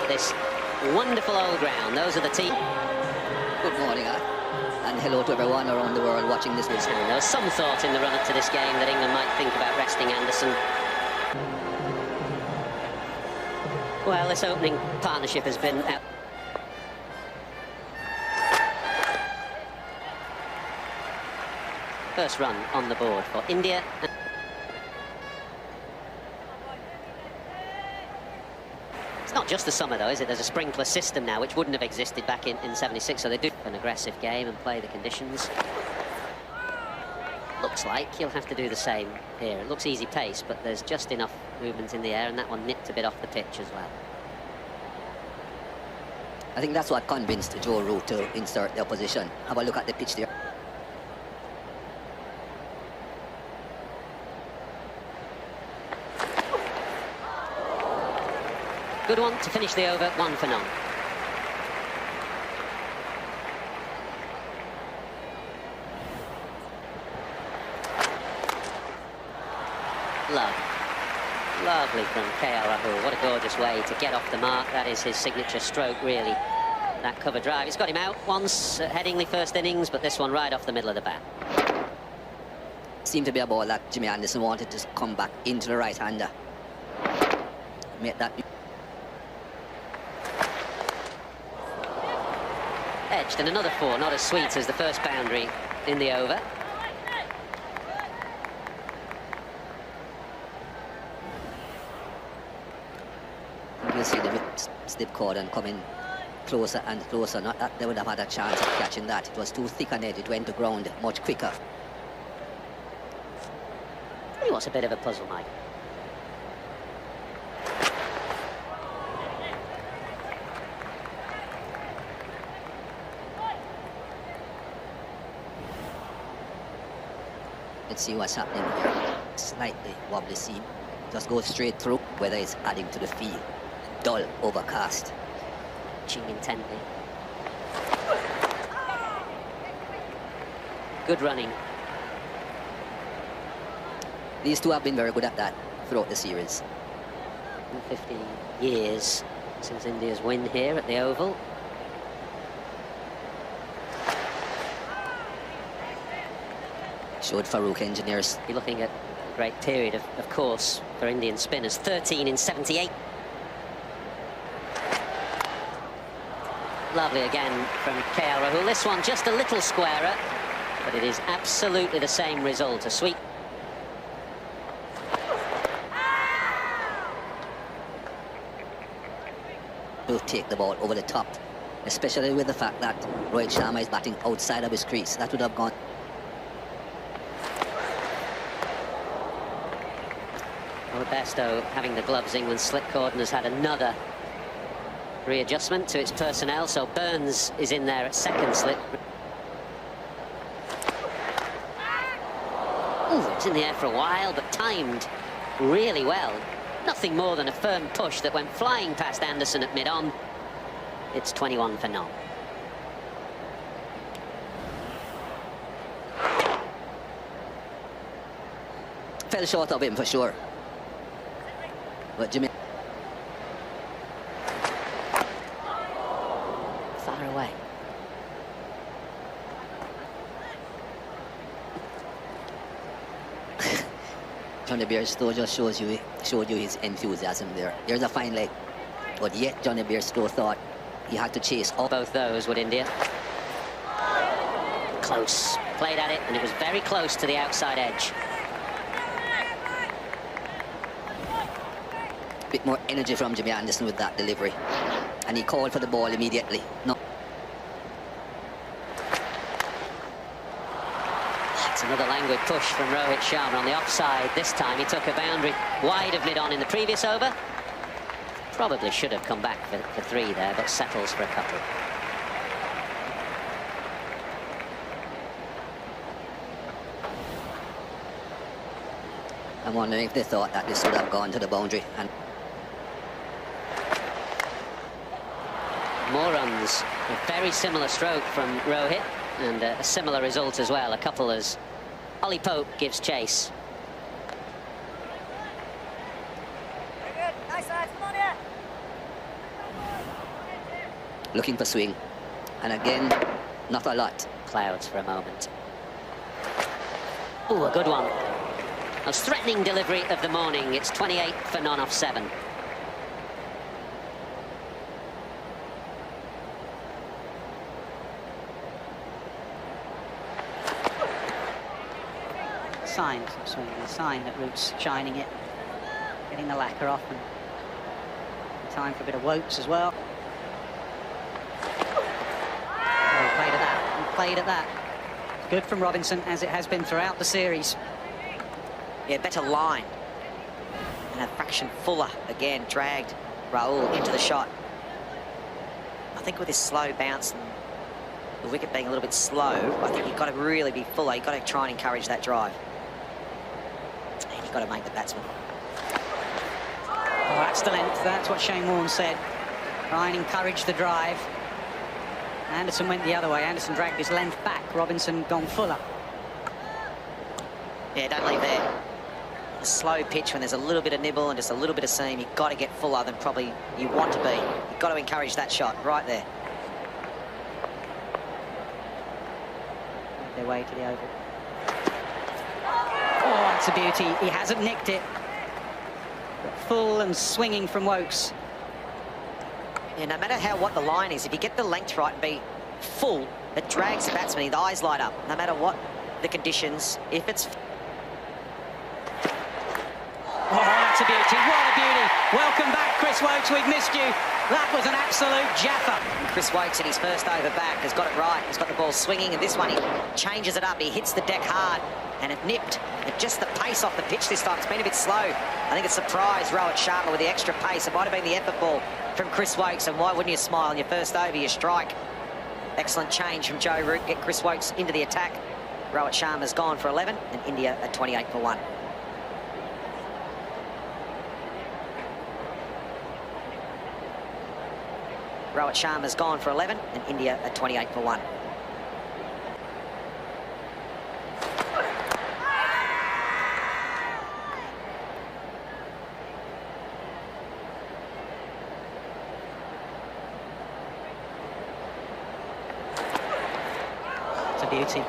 this wonderful old ground. Those are the team. Good morning, and hello to everyone around the world watching this. And there was some thought in the run-up to this game that England might think about resting Anderson. Well, this opening partnership has been out. First run on the board for India. It's not just the summer, though, is it? There's a sprinkler system now, which wouldn't have existed back in 76, so they do an aggressive game and play the conditions. Looks like he'll have to do the same here. It looks easy pace, but there's just enough movement in the air, and that one nipped a bit off the pitch as well. I think that's what convinced Joe Root to insert the opposition. Have a look at the pitch there. Good one to finish the over, 1 for none. Lovely from KL Rahul. What a gorgeous way to get off the mark. That is his signature stroke, really. That cover drive. He's got him out once at Headingley first innings, but this one right off the middle of the bat. Seemed to be a ball that Jimmy Anderson wanted to come back into the right-hander. Make that edged, and another 4, not as sweet as the first boundary in the over. You'll see the slip cordon coming closer and closer. Not that they would have had a chance of catching that. It was too thick on edge. It went to ground much quicker. It was a bit of a puzzle, Mike. Let's see what's happening here. Slightly wobbly seam. Just go straight through, whether it's adding to the field. Dull, overcast. Watching intently. Good running. These two have been very good at that throughout the series. 50 years since India's win here at the Oval. Showed Farouk engineers. You're looking at a great period, of course, for Indian spinners. 13 in 78. Lovely again from KL Rahul. This one just a little squarer, but it is absolutely the same result. A sweep. To take the ball over the top, especially with the fact that Rohit Sharma is batting outside of his crease. That would have gone. Well, Bairstow having the gloves. England's slip cordon has had another readjustment to its personnel, so Burns is in there at second slip. Ooh, it was in the air for a while, but timed really well. Nothing more than a firm push that went flying past Anderson at mid-on. It's 21 for none. Fell short of him for sure. But Jimmy... Far away. Johnny Bairstow just showed you his enthusiasm there. There's a fine leg. But yet Johnny Bairstow thought he had to chase all. Both those would India. Close. Played at it, and it was very close to the outside edge. Bit more energy from Jimmy Anderson with that delivery. And he called for the ball immediately. No. It's another languid push from Rohit Sharma on the offside. This time he took a boundary wide of mid-on in the previous over. Probably should have come back for 3 there, but settles for a couple. I'm wondering if they thought that this would have gone to the boundary. And more runs. A very similar stroke from Rohit, and a similar result as well. A couple as Ollie Pope gives chase. Very good. Nice lads. Come on here. looking for swing. And again, not a lot. Clouds for a moment. Oh, a good one. Most threatening delivery of the morning. It's 28 for none off 7. Sign, swinging a sign that Root's shining it, getting the lacquer off, and time for a bit of Wokes as well. Oh, he played at that, he played at that. Good from Robinson, as it has been throughout the series. Yeah, better line. And a fraction fuller, again, dragged Rahul into the shot. I think with his slow bounce and the wicket being a little bit slow, I think you've got to really be fuller. You've got to try and encourage that drive. And you've got to make the batsman. Oh, that's the length, that's what Shane Warne said. Try and encourage the drive. Anderson went the other way. Anderson dragged his length back. Robinson gone fuller. Yeah, don't leave there. A slow pitch when there's a little bit of nibble and just a little bit of seam, you've got to get fuller than probably you want to be. You've got to encourage that shot right there. Their way to the oval. Oh, that's a beauty. He hasn't nicked it. Full and swinging from Wokes. Yeah, no matter what the line is, if you get the length right and be full, it drags the batsman, the eyes light up, no matter what the conditions. If it's... Oh, that's a beauty. What a beauty. Welcome back, Chris Wokes. We've missed you. That was an absolute jaffer. Chris Wokes in his first over back has got it right. He's got the ball swinging, and this one he changes it up. He hits the deck hard, and it nipped. It just the pace off the pitch this time. It's been a bit slow. I think it surprised Rohit Sharma with the extra pace. It might have been the effort ball from Chris Wokes, and why wouldn't you smile on your first over, you strike? Excellent change from Joe Root. Get Chris Wokes into the attack. Rohit Sharma's gone for 11, and India at 28 for 1. Rohit Sharma's gone for 11, and India at 28 for 1. It's a beauty.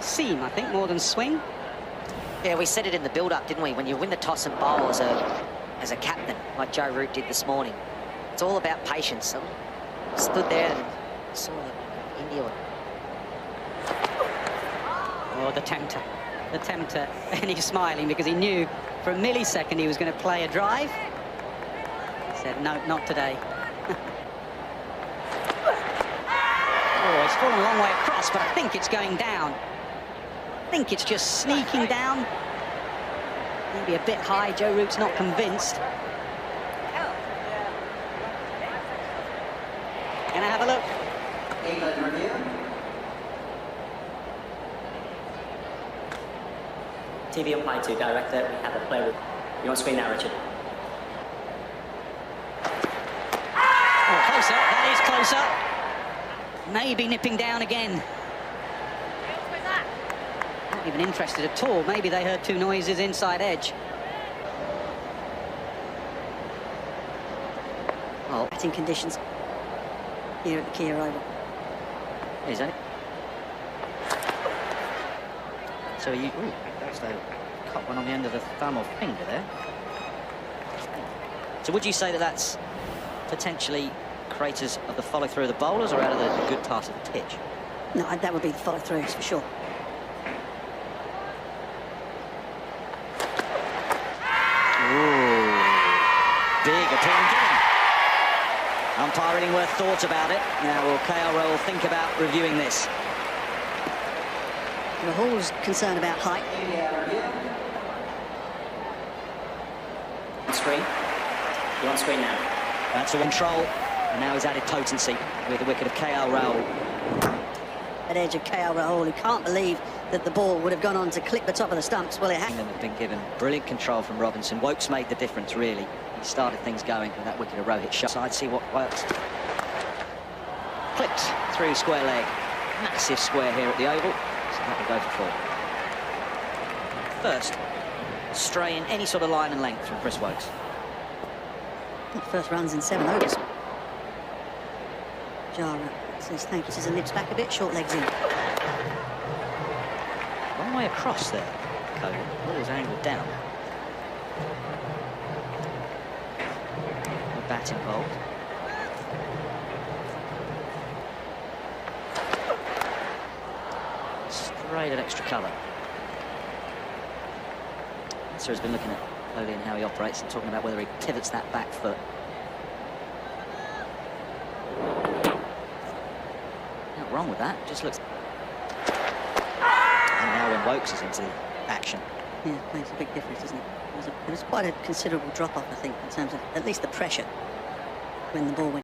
Seam, I think, more than swing. Yeah, we said it in the build-up, didn't we? When you win the toss and bowl as a captain, like Joe Root did this morning, it's all about patience. So stood there and saw India. Oh, the tempter. The tempter. And he's smiling because he knew for a millisecond he was going to play a drive. He said, no, not today. Oh, he's fallen a long way across, but I think it's going down. I think it's just sneaking down. Maybe a bit high. Joe Root's not convinced. Can I have a look? TV umpire to director, we have a player with you on screen now, Richard. Oh, close up. That is close up. Maybe nipping down again. Not even interested at all. Maybe they heard two noises inside edge. Oh, Batting conditions here at the Kia Oval. is that it? So you that's the cut one on the end of the thumb or finger there. So would you say that that's potentially creators of the follow-through of the bowlers or out of the good pass of the pitch? No, that would be the follow-throughs for sure. Ooh, big appeal given. Umpire Illingworth thought about it. Now will KL Rahul think about reviewing this? Rahul's concerned about height. On screen. You're on screen now. That's a control, and now he's added potency with the wicket of KL Rahul. At edge of KL Rahul, who can't believe that the ball would have gone on to clip the top of the stumps. Well, it had. England have been given brilliant control from Robinson. Wokes made the difference, really. He started things going with that wicket of Rohit Sharma. So I'd see what works. Clipped through square leg. Massive square here at the Oval. So that will go for 4. First stray in any sort of line and length from Chris Wokes. First runs in 7 overs. Jara says thank you. Says the lips back a bit, short legs in. Long way across there, Cody. Ball was angled down. No bat involved. Straight at extra cover. Sir has been looking at Kohli and how he operates and talking about whether he pivots that back foot. Not wrong with that, just looks... And now when Woakes is into action. Yeah, makes a big difference, doesn't it? It was quite a considerable drop-off, I think, in terms of at least the pressure when the ball went.